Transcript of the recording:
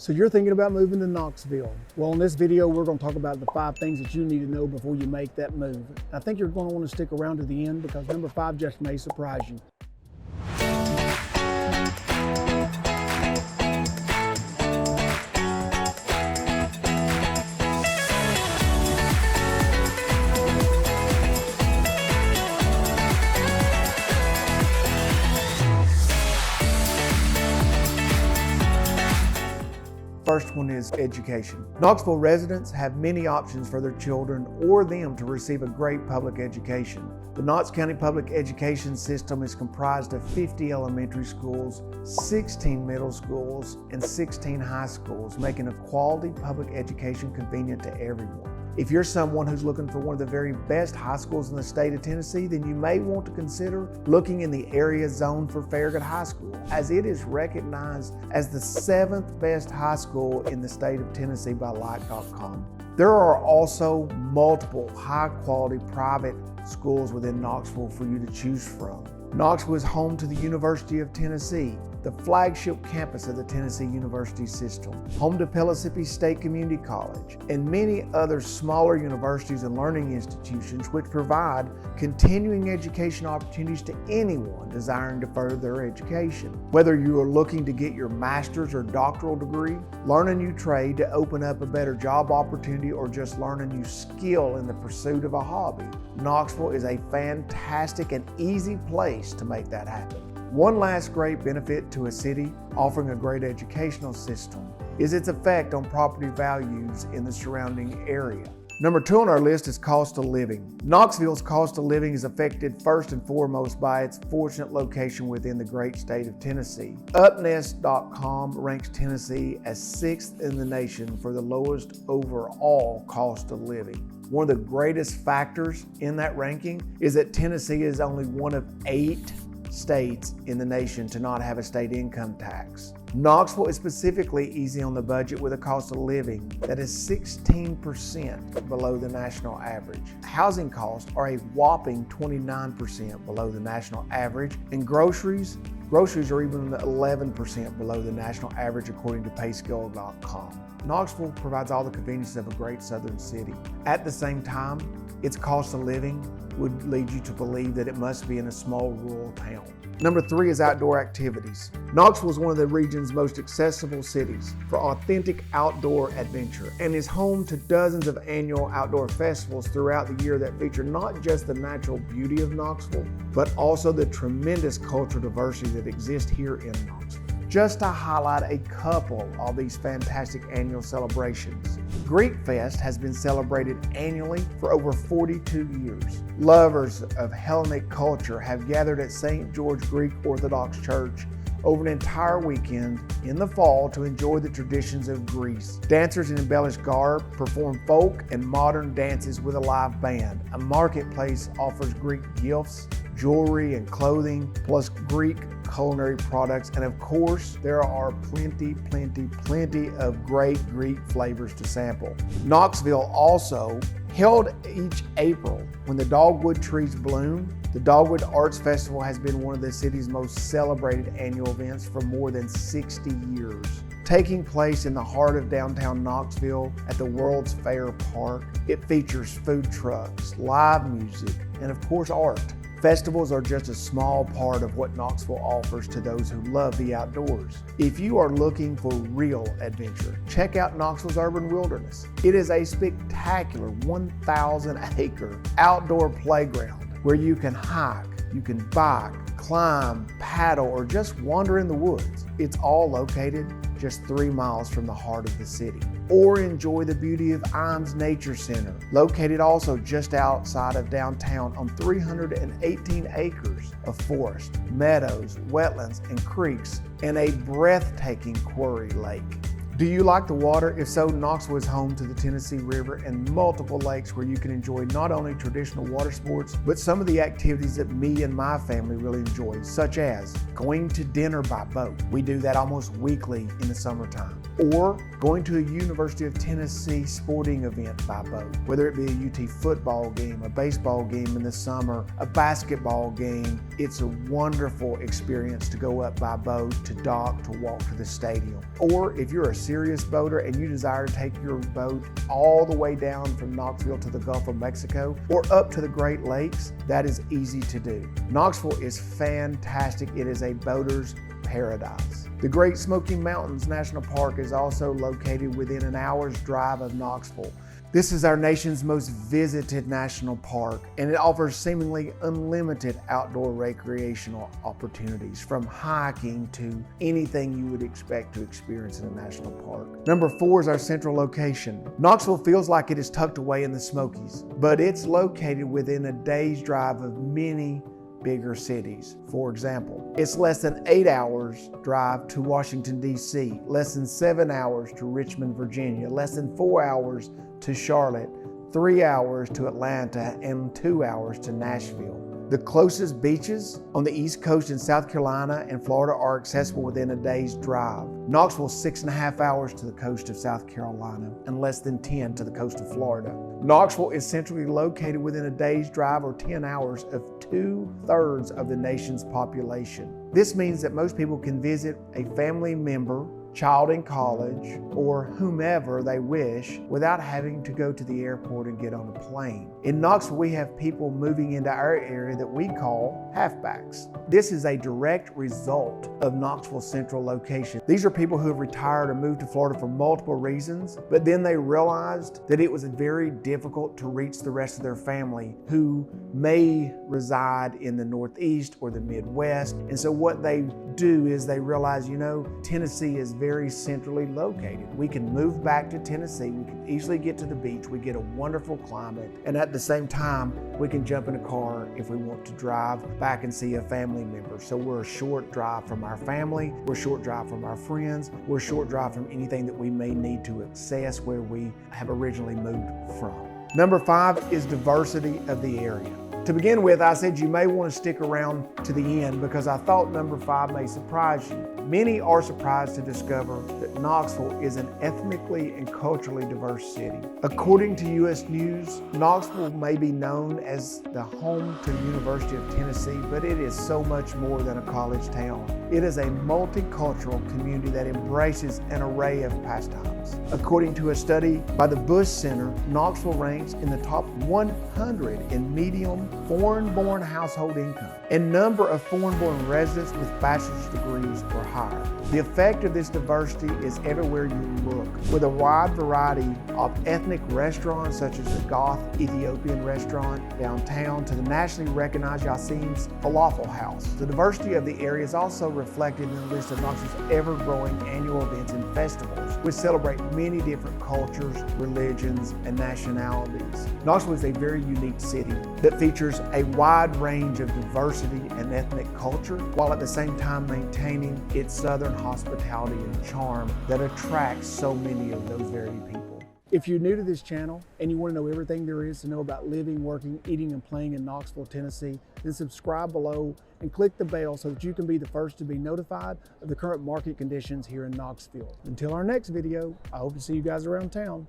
So you're thinking about moving to Knoxville. Well, in this video, we're going to talk about the 5 things that you need to know before you make that move. I think you're going to want to stick around to the end because number 5 just may surprise you. First one is education. Knoxville residents have many options for their children or them to receive a great public education. The Knox County Public Education System is comprised of 50 elementary schools, 16 middle schools, and 16 high schools, making a quality public education convenient to everyone. If you're someone who's looking for one of the very best high schools in the state of Tennessee, then you may want to consider looking in the area zone for Farragut High School, as it is recognized as the 7th best high school in the state of Tennessee by Like.com. There are also multiple high-quality private schools within Knoxville for you to choose from. Knoxville is home to the University of Tennessee, the flagship campus of the Tennessee University system, home to Pellissippi State Community College, and many other smaller universities and learning institutions which provide continuing education opportunities to anyone desiring to further their education. Whether you are looking to get your master's or doctoral degree, learn a new trade to open up a better job opportunity, or just learn a new skill in the pursuit of a hobby, Knoxville is a fantastic and easy place to make that happen. One last great benefit to a city offering a great educational system is its effect on property values in the surrounding area. Number 2 on our list is cost of living. Knoxville's cost of living is affected first and foremost by its fortunate location within the great state of Tennessee. Upnest.com ranks Tennessee as 6th in the nation for the lowest overall cost of living. One of the greatest factors in that ranking is that Tennessee is only one of 8 states in the nation to not have a state income tax. Knoxville is specifically easy on the budget with a cost of living that is 16% below the national average. Housing costs are a whopping 29% below the national average, and groceries are even 11% below the national average according to payscale.com. Knoxville provides all the conveniences of a great southern city. At the same time, its cost of living would lead you to believe that it must be in a small rural town. Number 3 is outdoor activities. Knoxville is one of the region's most accessible cities for authentic outdoor adventure and is home to dozens of annual outdoor festivals throughout the year that feature not just the natural beauty of Knoxville, but also the tremendous cultural diversity that exists here in Knoxville. Just to highlight a couple of these fantastic annual celebrations, Greek Fest has been celebrated annually for over 42 years. Lovers of Hellenic culture have gathered at St. George Greek Orthodox Church over an entire weekend in the fall to enjoy the traditions of Greece. Dancers in embellished garb perform folk and modern dances with a live band. A marketplace offers Greek gifts, jewelry, and clothing, plus Greek culinary products, and of course, there are plenty of great Greek flavors to sample. Knoxville also held each April when the dogwood trees bloom. The Dogwood Arts Festival has been one of the city's most celebrated annual events for more than 60 years. Taking place in the heart of downtown Knoxville at the World's Fair Park, it features food trucks, live music, and of course art. Festivals are just a small part of what Knoxville offers to those who love the outdoors. If you are looking for real adventure, check out Knoxville's Urban Wilderness. It is a spectacular 1,000-acre outdoor playground where you can hike, you can bike, climb, paddle, or just wander in the woods. It's all located just 3 miles from the heart of the city. Or enjoy the beauty of Imes Nature Center, located also just outside of downtown on 318 acres of forest, meadows, wetlands, and creeks, and a breathtaking quarry lake. Do you like the water? If so, Knoxville is home to the Tennessee River and multiple lakes where you can enjoy not only traditional water sports, but some of the activities that me and my family really enjoy, such as going to dinner by boat. We do that almost weekly in the summertime. Or going to a University of Tennessee sporting event by boat, whether it be a UT football game, a baseball game in the summer, a basketball game. It's a wonderful experience to go up by boat, to dock, to walk to the stadium. Or if you're a serious boater and you desire to take your boat all the way down from Knoxville to the Gulf of Mexico or up to the Great Lakes, that is easy to do. Knoxville is fantastic. It is a boater's paradise. The Great Smoky Mountains National Park is also located within an hour's drive of Knoxville. This is our nation's most visited national park, and it offers seemingly unlimited outdoor recreational opportunities, from hiking to anything you would expect to experience in a national park. Number 4 is our central location. Knoxville feels like it is tucked away in the Smokies, but it's located within a day's drive of many bigger cities. For example, it's less than 8 hours drive to Washington, D.C., less than 7 hours to Richmond, Virginia, less than 4 hours to Charlotte, 3 hours to Atlanta, and 2 hours to Nashville. The closest beaches on the East Coast in South Carolina and Florida are accessible within a day's drive. Knoxville is 6.5 hours to the coast of South Carolina and less than 10 to the coast of Florida. Knoxville is centrally located within a day's drive or 10 hours of 2/3 of the nation's population. This means that most people can visit a family member, child in college, or whomever they wish without having to go to the airport and get on a plane. In Knoxville, we have people moving into our area that we call halfbacks. This is a direct result of Knoxville's central location. These are people who have retired or moved to Florida for multiple reasons, but then they realized that it was very difficult to reach the rest of their family who may reside in the Northeast or the Midwest. And so what they do is they realize, Tennessee is very centrally located. We can move back to Tennessee, we can easily get to the beach, we get a wonderful climate, and at the same time, we can jump in a car if we want to drive back and see a family member. So we're a short drive from our family, we're a short drive from our friends, we're a short drive from anything that we may need to access where we have originally moved from. Number 5 is diversity of the area. To begin with, I said you may want to stick around to the end because I thought number 5 may surprise you. Many are surprised to discover that Knoxville is an ethnically and culturally diverse city. According to U.S. News, Knoxville may be known as the home to the University of Tennessee, but it is so much more than a college town. It is a multicultural community that embraces an array of pastimes. According to a study by the Bush Center, Knoxville ranks in the top 100 in median foreign-born household income and number of foreign-born residents with bachelor's degrees or higher. The effect of this diversity is everywhere you look, with a wide variety of ethnic restaurants such as the Goth Ethiopian restaurant downtown to the nationally recognized Yassin's Falafel House. The diversity of the area is also reflected in the list of Knoxville's ever-growing annual events and festivals, which celebrate many different cultures, religions, and nationalities. Knoxville is a very unique city that features a wide range of diversity and ethnic culture, while at the same time maintaining its southern hospitality and charm that attracts so many of those very people. If you're new to this channel and you want to know everything there is to know about living, working, eating, and playing in Knoxville, Tennessee, then subscribe below and click the bell so that you can be the first to be notified of the current market conditions here in Knoxville. Until our next video, I hope to see you guys around town.